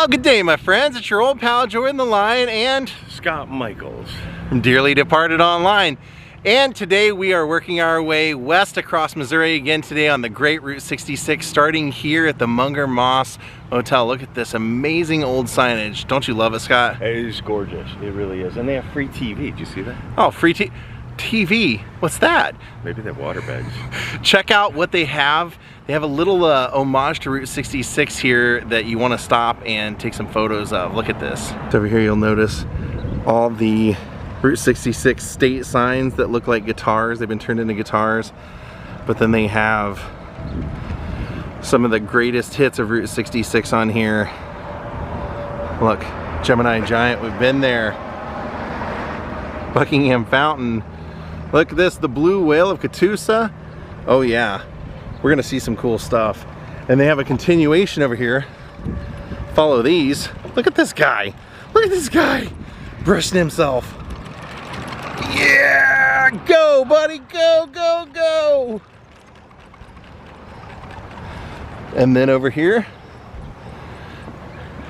Well, good day, my friends. It's your old pal Jordan the Lion and Scott Michaels from Dearly Departed Online. And today we are working our way west across Missouri again today on the great Route 66, starting here at the Munger Moss Motel. Look at this amazing old signage. Don't you love it, Scott? It is gorgeous. It really is. And they have free TV. Did you see that? Oh, free TV. What's that? Maybe they have water bags. Check out what they have. They have a little homage to Route 66 here that you want to stop and take some photos of. Look at this. So over here you'll notice all the Route 66 state signs that look like guitars. They've been turned into guitars. But then they have some of the greatest hits of Route 66 on here. Look, Gemini Giant, we've been there. Buckingham Fountain. Look at this, the Blue Whale of Catoosa. Oh yeah, we're gonna see some cool stuff. And they have a continuation over here. Follow these. Look at this guy. Look at this guy brushing himself. Yeah, go buddy, go, go, go. And then over here,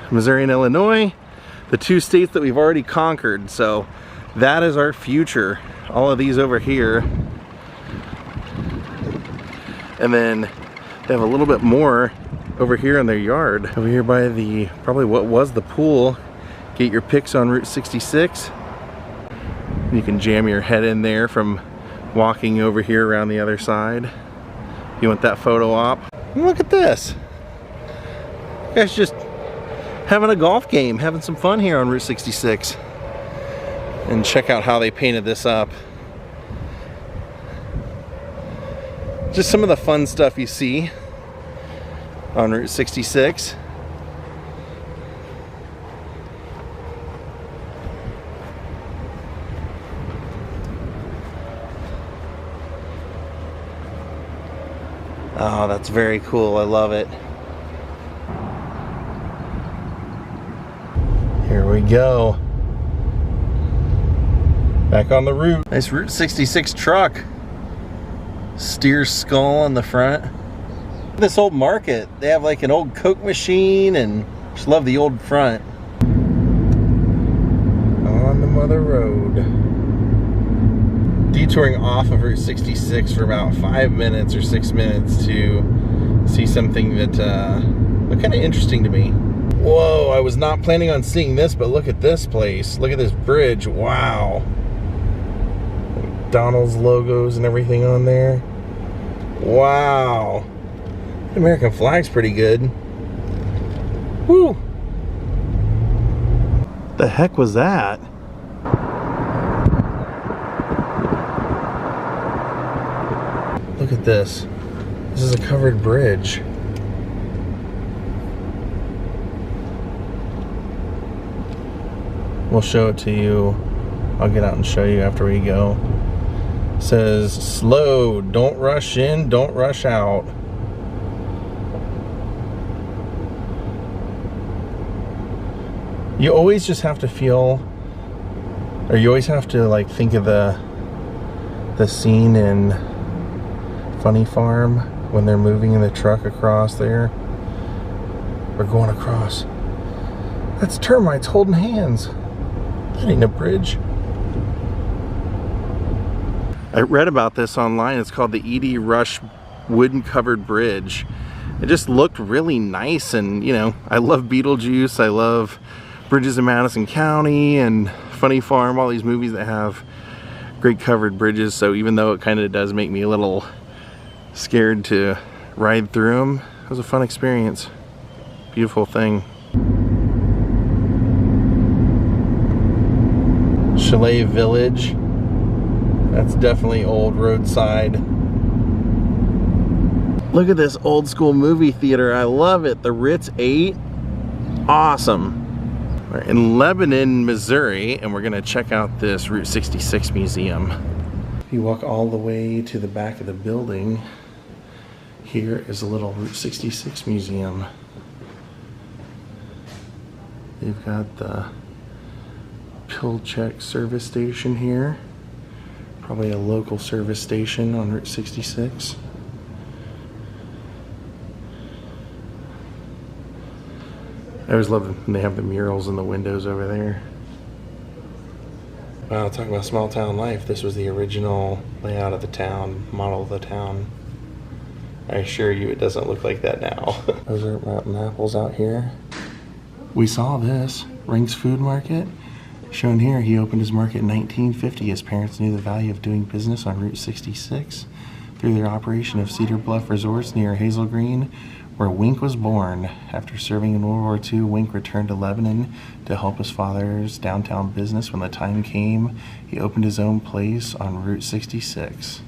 Missouri and Illinois, the two states that we've already conquered. So that is our future. All of these over here. And then they have a little bit more over here in their yard. Over here by the, probably what was the pool. Get your pics on Route 66. You can jam your head in there from walking over here around the other side. You want that photo op. And look at this. You guys just having a golf game, having some fun here on Route 66. And check out how they painted this up. Just some of the fun stuff you see on Route 66. Oh, that's very cool. I love it. Here we go. Back on the route. Nice Route 66 truck. Steer skull on the front. This old market, they have like an old Coke machine, and just love the old front. On the mother road. Detouring off of Route 66 for about 5 minutes or 6 minutes to see something that looked kind of interesting to me. Whoa, I was not planning on seeing this, but look at this place. Look at this bridge. Wow. McDonald's logos and everything on there. Wow. The American flag's pretty good. Woo. The heck was that? Look at this. This is a covered bridge. We'll show it to you. I'll get out and show you after we go. It says slow, don't rush in, don't rush out. You always just have to feel, or you always have to like think of the scene in Funny Farm when they're moving in the truck across there. We're going across. That's termites holding hands. That ain't a bridge. I read about this online. It's called the E.D. Rush wooden covered bridge. It just looked really nice, and you know, I love Beetlejuice. I love bridges in Madison County and Funny Farm, all these movies that have great covered bridges. So even though it kind of does make me a little scared to ride through them, it was a fun experience. Beautiful thing. Chalet Village. That's definitely old roadside. Look at this old school movie theater. I love it. The Ritz 8. Awesome. We're in Lebanon, Missouri, and we're gonna check out this Route 66 museum. If you walk all the way to the back of the building, here is a little Route 66 museum. They've got the pill check service station here. Probably a local service station on Route 66. I always love when they have the murals in the windows over there. Wow, talking about small town life. This was the original layout of the town, model of the town. I assure you it doesn't look like that now. Those are rotten apples out here. We saw this, Ring's Food Market. Shown here, he opened his market in 1950. His parents knew the value of doing business on Route 66 through their operation of Cedar Bluff Resorts near Hazel Green, where Wink was born. After serving in World War II, Wink returned to Lebanon to help his father's downtown business. When the time came, he opened his own place on Route 66.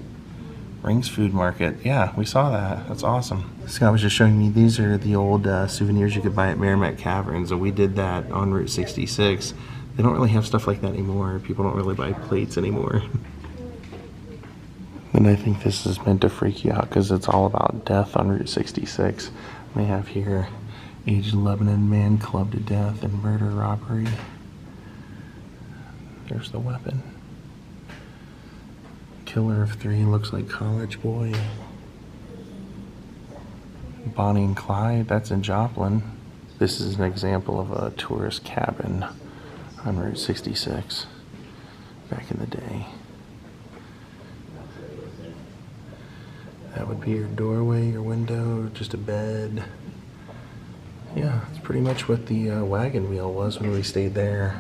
Ring's Food Market. Yeah, we saw that. That's awesome. Scott was just showing me these are the old souvenirs you could buy at Merrimack Caverns, and we did that on Route 66. They don't really have stuff like that anymore. People don't really buy plates anymore. And I think this is meant to freak you out because it's all about death on Route 66. They have here, aged Lebanon man clubbed to death in murder robbery. There's the weapon. Killer of 3 looks like college boy. Bonnie and Clyde, that's in Joplin. This is an example of a tourist cabin on Route 66 back in the day. That would be your doorway, your window, just a bed. Yeah, it's pretty much what the wagon wheel was when we stayed there.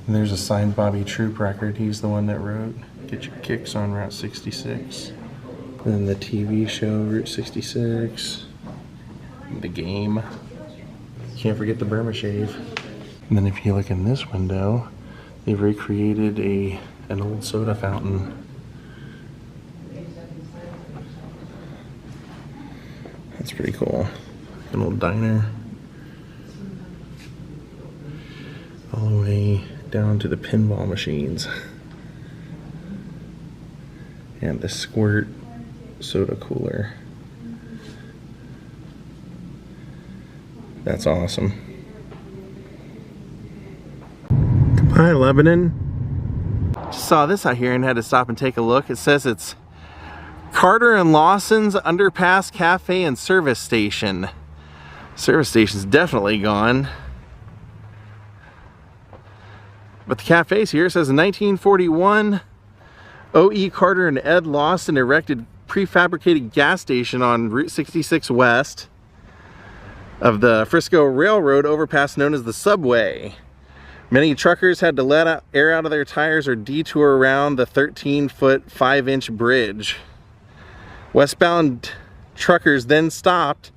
And there's a signed Bobby Troop record. He's the one that wrote Get Your Kicks on Route 66. And then the TV show Route 66. The game. Can't forget the Burma Shave. And then if you look in this window, they've recreated an old soda fountain. That's pretty cool. An old diner. All the way down to the pinball machines. And the Squirt soda cooler. That's awesome. Hi, Lebanon. Just saw this out here and had to stop and take a look. It says it's Carter and Lawsons Underpass Cafe and Service Station. Service station's definitely gone. But the cafe's here. It says in 1941, O.E. Carter and Ed Lawson erected prefabricated gas station on Route 66 west of the Frisco Railroad overpass known as the Subway. Many truckers had to let air out of their tires or detour around the 13-foot, 5-inch bridge. Westbound truckers then stopped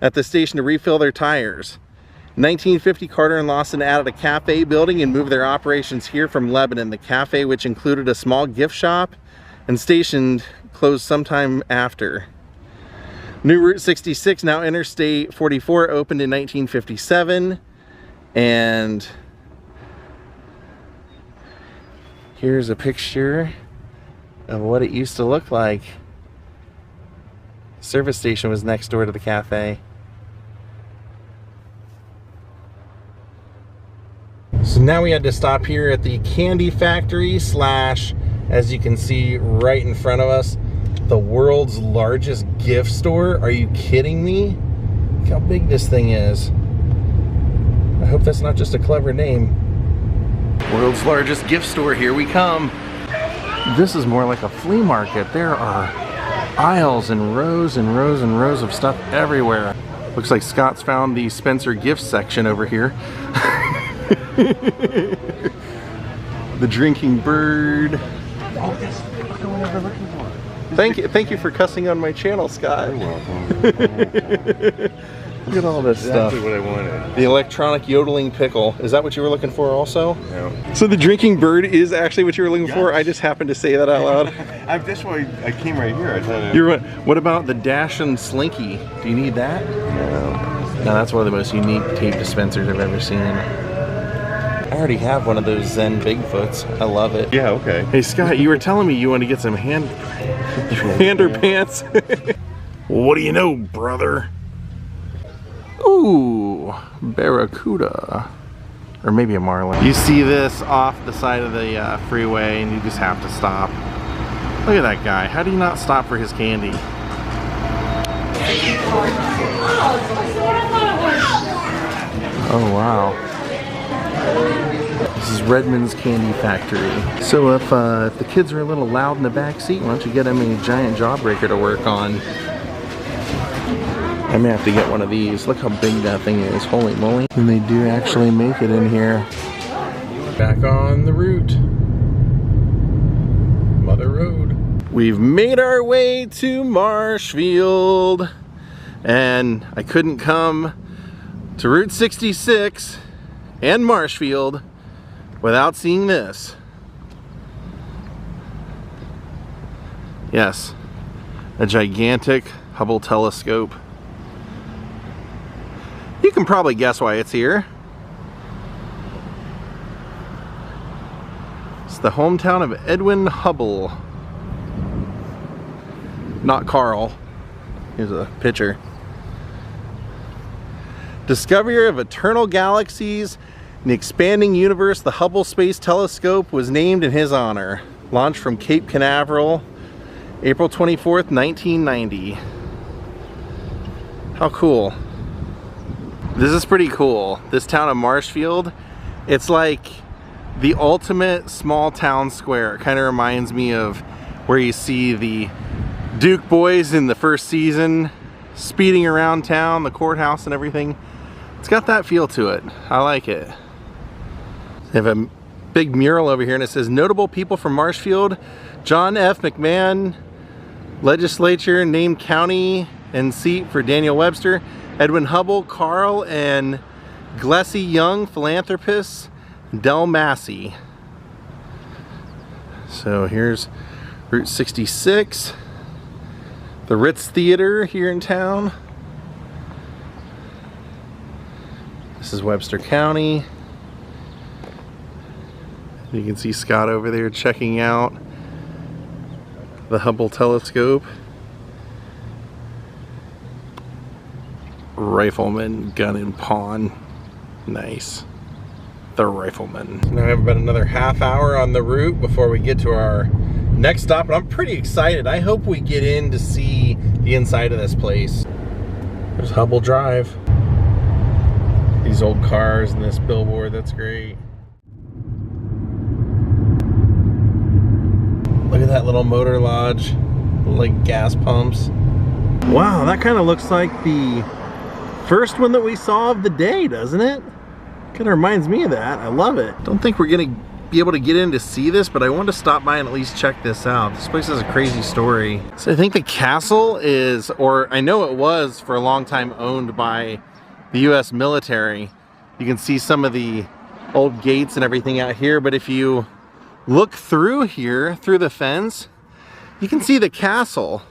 at the station to refill their tires. In 1950, Carter and Lawson added a cafe building and moved their operations here from Lebanon. The cafe, which included a small gift shop and station, closed sometime after. New Route 66, now Interstate 44, opened in 1957, and here's a picture of what it used to look like. The service station was next door to the cafe. So now we had to stop here at the candy factory slash, as you can see right in front of us, the world's largest gift store. Are you kidding me? Look how big this thing is. I hope that's not just a clever name. World's largest gift store, here we come. This is more like a flea market. There are aisles and rows and rows and rows of stuff everywhere. Looks like Scott's found the Spencer gift section over here. The drinking bird. Oh, that's the one I've been looking for. Thank you for cussing on my channel, Scott. You're welcome. Look at all this stuff. Exactly what I wanted. The electronic yodeling pickle. Is that what you were looking for also? Yeah. So the drinking bird is actually what you were looking for? I just happened to say that out loud. That's why I came right here. I thought You're what about the Dash and Slinky? Do you need that? No. No, that's one of the most unique tape dispensers I've ever seen. I already have one of those Zen Bigfoots. I love it. Yeah, okay. Hey Scott, you were telling me you want to get some hander pants. What do you know, brother? Ooh, barracuda. Or maybe a marlin. You see this off the side of the freeway and you just have to stop. Look at that guy. How do you not stop for his candy? Oh wow. This is Redmond's Candy Factory. So if the kids are a little loud in the back seat, why don't you get them a giant jawbreaker to work on? I may have to get one of these. Look how big that thing is. Holy moly. And they do actually make it in here. Back on the route. Mother Road. We've made our way to Marshfield. And I couldn't come to Route 66 and Marshfield without seeing this. Yes, a gigantic Hubble Telescope. You can probably guess why it's here. It's the hometown of Edwin Hubble. Not Carl. Here's a picture. Discoverer of eternal galaxies in the expanding universe, the Hubble Space Telescope was named in his honor. Launched from Cape Canaveral, April 24th, 1990. How cool. This is pretty cool. This town of Marshfield, it's like the ultimate small town square. It kind of reminds me of where you see the Duke boys in the first season speeding around town, the courthouse and everything. It's got that feel to it. I like it. They have a big mural over here and it says, notable people from Marshfield, John F. McMahon, legislature named county and seat for Daniel Webster, Edwin Hubble, Carl and Glessy Young, philanthropists, Del Massey. So here's Route 66, the Ritz Theater here in town. This is Webster County. You can see Scott over there checking out the Hubble Telescope. Rifleman, gun and pawn. Nice. The Rifleman. Now I have about another half hour on the route before we get to our next stop, and I'm pretty excited. I hope we get in to see the inside of this place. There's Hubble Drive. These old cars and this billboard, that's great. Look at that little motor lodge, like gas pumps. Wow, that kind of looks like the first one that we saw of the day, doesn't it? Kind of reminds me of that. I love it. Don't think we're gonna be able to get in to see this, but I wanted to stop by and at least check this out. This place has a crazy story. So I think the castle is, or I know it was for a long time, owned by the US military. You can see some of the old gates and everything out here, but if you look through here, through the fence, you can see the castle.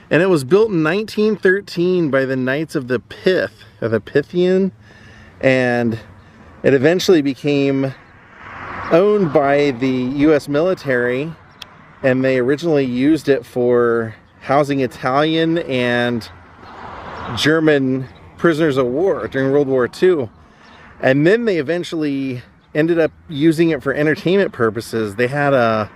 And it was built in 1913 by the Knights of the Pith, or the Pythian, and it eventually became owned by the US military, and they originally used it for housing Italian and German prisoners of war during World War II. And then they eventually ended up using it for entertainment purposes. They had a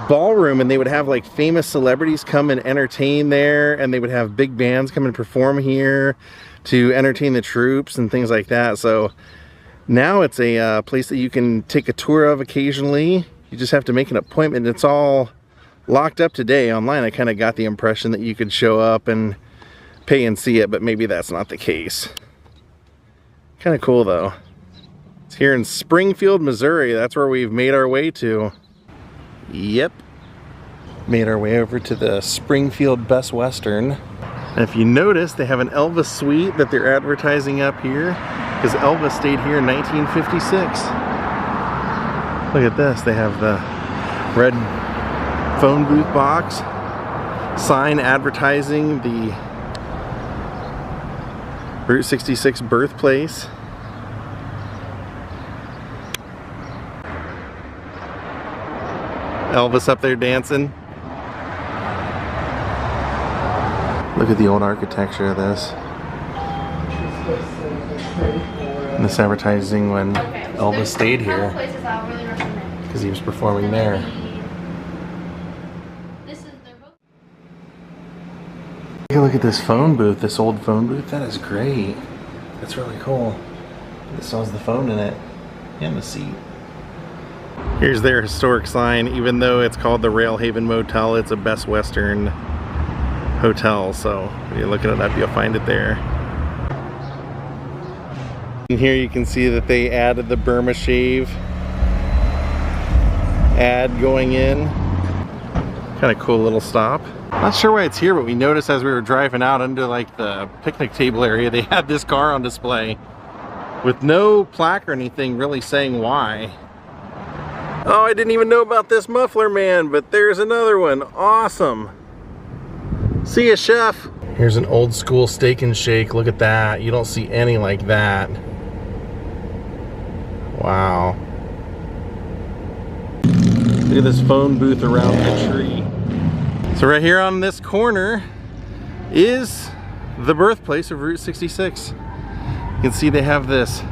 ballroom and they would have like famous celebrities come and entertain there, and they would have big bands come and perform here to entertain the troops and things like that. So now it's a place that you can take a tour of occasionally. You just have to make an appointment. It's all locked up today online. I kind of got the impression that you could show up and pay and see it, but maybe that's not the case. Kind of cool though. It's here in Springfield, Missouri. That's where we've made our way to. Yep. Made our way over to the Springfield Best Western. And if you notice, they have an Elvis suite that they're advertising up here, because Elvis stayed here in 1956. Look at this. They have the red phone booth box, sign advertising the Route 66 Birthplace. Elvis up there dancing. Look at the old architecture of this. And this advertising when Elvis stayed here, because he was performing there. Look at this phone booth, this old phone booth. That is great. That's really cool. This has the phone in it and the seat. Here's their historic sign. Even though it's called the Railhaven Motel, it's a Best Western hotel. So if you're looking it up, you'll find it there. And here you can see that they added the Burma Shave ad going in. Kind of cool little stop. Not sure why it's here, but we noticed as we were driving out under like the picnic table area, they had this car on display with no plaque or anything really saying why. Oh, I didn't even know about this muffler man, but there's another one. Awesome. See ya, chef. Here's an old school steak and shake. Look at that. You don't see any like that. Wow. Look at this phone booth around the tree. So right here on this corner is the birthplace of Route 66. You can see they have this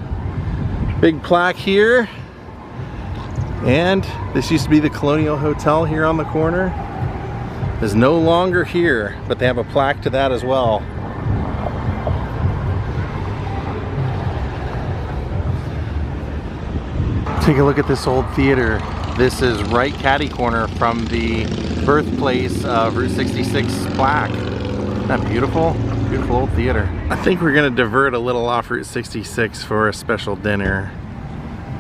big plaque here. And this used to be the Colonial Hotel here on the corner. It's no longer here, but they have a plaque to that as well. Take a look at this old theater. This is right catty corner from the birthplace of Route 66 plaque. Isn't that beautiful? Beautiful old theater. I think we're gonna divert a little off Route 66 for a special dinner.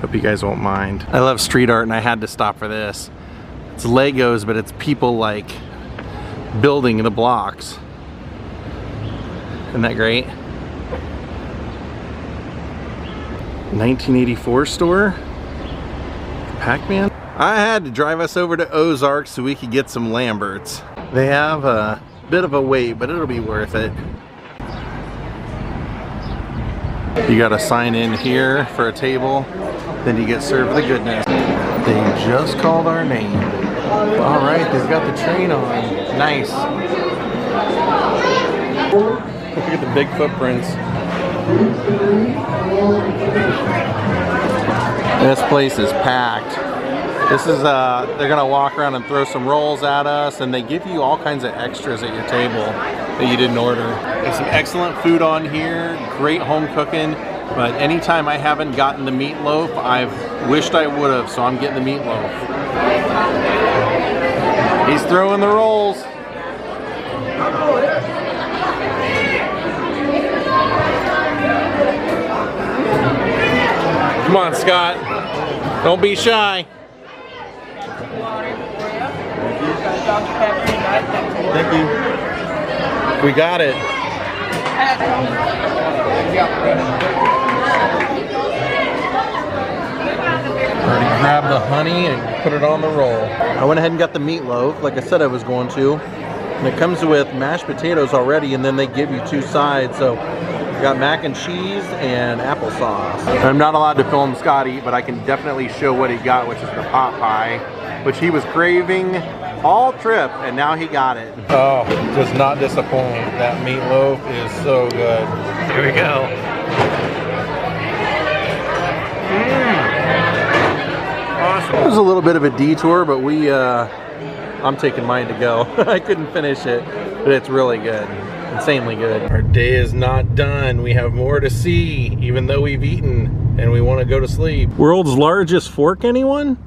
Hope you guys won't mind. I love street art and I had to stop for this. It's Legos, but it's people like building the blocks. Isn't that great? 1984 store? Pac-Man? I had to drive us over to Ozark so we could get some Lamberts. They have a bit of a wait, but it'll be worth it. You gotta sign in here for a table, then you get served the goodness. They just called our name. All right, they've got the train on. Nice. Look at the big footprints. This place is packed. This is, they're gonna walk around and throw some rolls at us, and they give you all kinds of extras at your table that you didn't order. There's some excellent food on here, great home cooking, but anytime I haven't gotten the meatloaf, I've wished I would have, so I'm getting the meatloaf. He's throwing the rolls. Come on, Scott. Don't be shy. Thank you. We got it. Already grabbed the honey and put it on the roll. I went ahead and got the meatloaf, like I said I was going to. And it comes with mashed potatoes already, and then they give you two sides. So got mac and cheese and applesauce. I'm not allowed to film Scott eat, but I can definitely show what he got, which is the pot pie, which he was craving all trip, and now he got it. Oh, does not disappoint. That meatloaf is so good. Here we go. Awesome. It was a little bit of a detour, but I'm taking mine to go. I couldn't finish it, but it's really good. Insanely good. Our day is not done. We have more to see, even though we've eaten and we want to go to sleep. World's largest fork, anyone?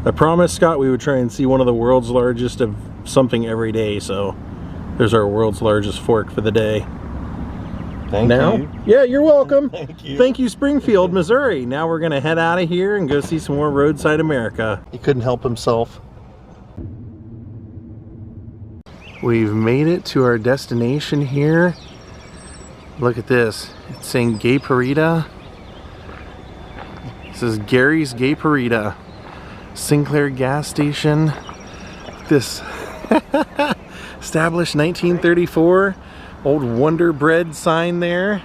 I promised Scott we would try and see one of the world's largest of something every day, so there's our world's largest fork for the day. Thank you. Yeah, you're welcome. Thank you. Thank you, Springfield, Missouri. Now we're gonna head out of here and go see some more roadside America. He couldn't help himself. We've made it to our destination here. Look at this. It's saying Gay Parita. This is Gary's Gay Parita. Sinclair gas station. This established 1934. Old Wonder Bread sign there.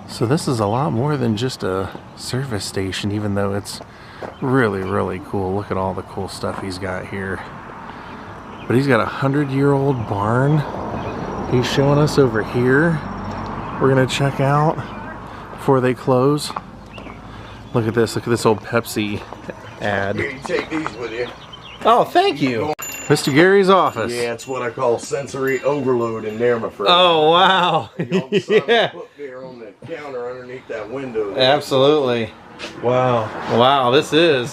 So this is a lot more than just a service station, even though it's really, really cool. Look at all the cool stuff he's got here. But he's got a 100-year-old barn he's showing us over here. We're gonna check out before they close. Look at this old Pepsi ad. Here, you take these with you. Oh, thank you. Mr. Gary's office. Yeah, it's what I call sensory overload in there, my friend. Oh, wow. Yeah. Put there on the counter underneath that window there. Absolutely. Wow. Wow, this is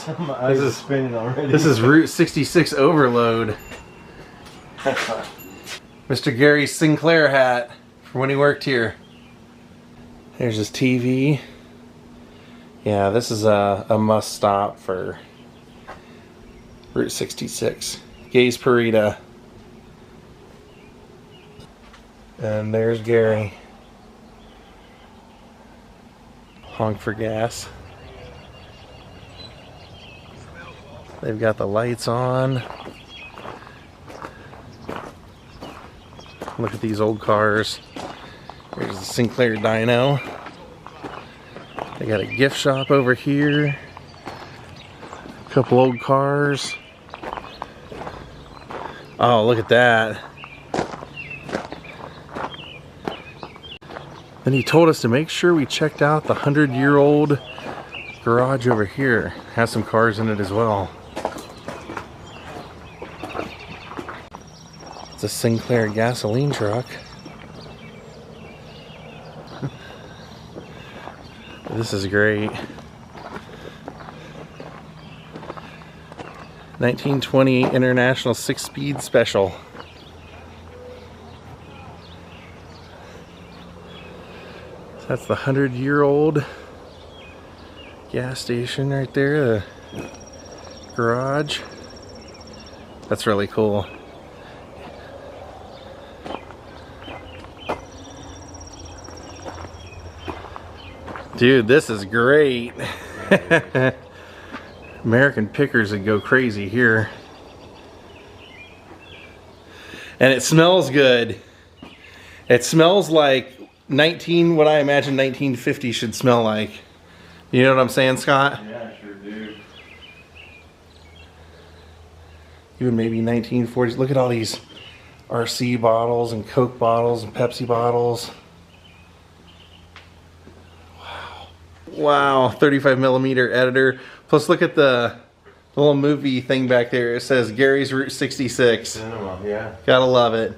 spinning already. This is Route 66 overload. Mr. Gary's Sinclair hat from when he worked here. There's his TV. Yeah, this is a must stop for Route 66. Gaze Parita. And there's Gary. Honk for gas. They've got the lights on. Look at these old cars. There's the Sinclair dyno. They got a gift shop over here. A couple old cars. Oh, look at that. Then he told us to make sure we checked out the 100-year-old garage over here. Has some cars in it as well. It's a Sinclair gasoline truck. This is great. 1920 International 6-speed special. So that's the 100-year-old gas station right there, the garage. That's really cool. Dude, this is great. American pickers would go crazy here. And it smells good. It smells like what I imagine 1950 should smell like. You know what I'm saying, Scott? Yeah, I sure do. Even maybe 1940s. Look at all these RC bottles and Coke bottles and Pepsi bottles. Wow, 35mm editor. Plus look at the little movie thing back there. It says Gary's Route 66. Yeah. Gotta love it.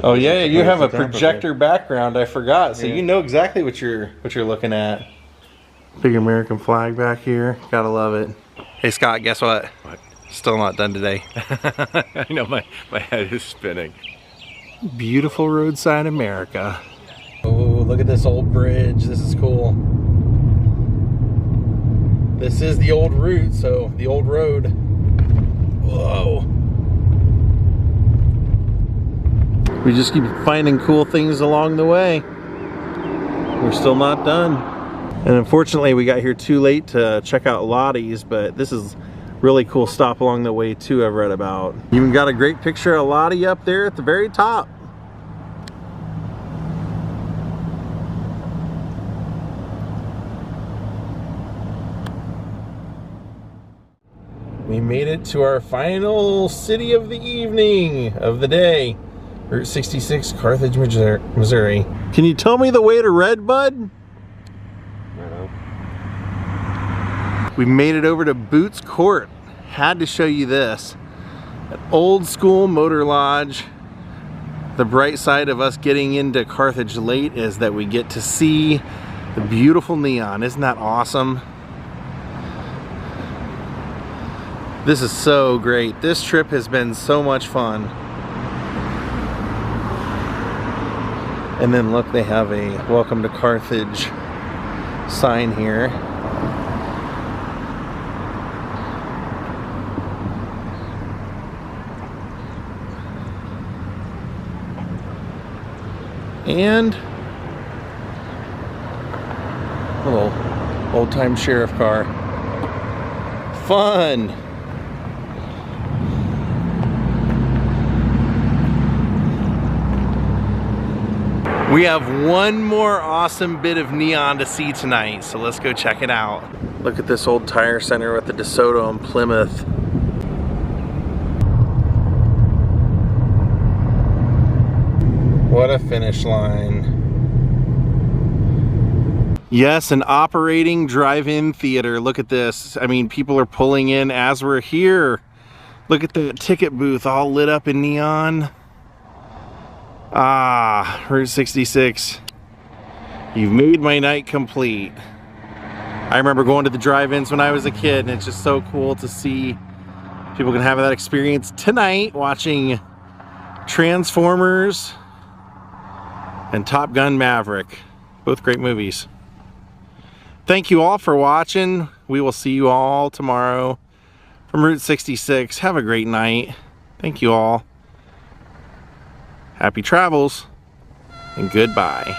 Oh yeah, you have a projector background. I forgot. So you know exactly what you're looking at. Big American flag back here. Gotta love it. Hey Scott, guess what? What? Still not done today. I know my head is spinning. Beautiful roadside America. Oh, look at this old bridge. This is cool. This is the old route, so the old road. Whoa. We just keep finding cool things along the way. We're still not done. And unfortunately, we got here too late to check out Lottie's, but this is really cool stop along the way too, I've read about. Even got a great picture of Lottie up there at the very top. We made it to our final city of the evening, of the day. Route 66, Carthage, Missouri. Can you tell me the way to Red, bud? No. We made it over to Boots Court. Had to show you this. An old school motor lodge. The bright side of us getting into Carthage late is that we get to see the beautiful neon. Isn't that awesome? This is so great. This trip has been so much fun. And then look, they have a welcome to Carthage sign here. And a little old-time sheriff car. Fun! We have one more awesome bit of neon to see tonight, so let's go check it out. Look at this old tire center with the DeSoto and Plymouth. What a finish line. Yes, an operating drive-in theater. Look at this. I mean, people are pulling in as we're here. Look at the ticket booth all lit up in neon. Ah, Route 66. You've made my night complete. I remember going to the drive-ins when I was a kid, and it's just so cool to see people can have that experience tonight watching Transformers and Top Gun Maverick. Both great movies. Thank you all for watching. We will see you all tomorrow from Route 66. Have a great night. Thank you all. Happy travels and goodbye.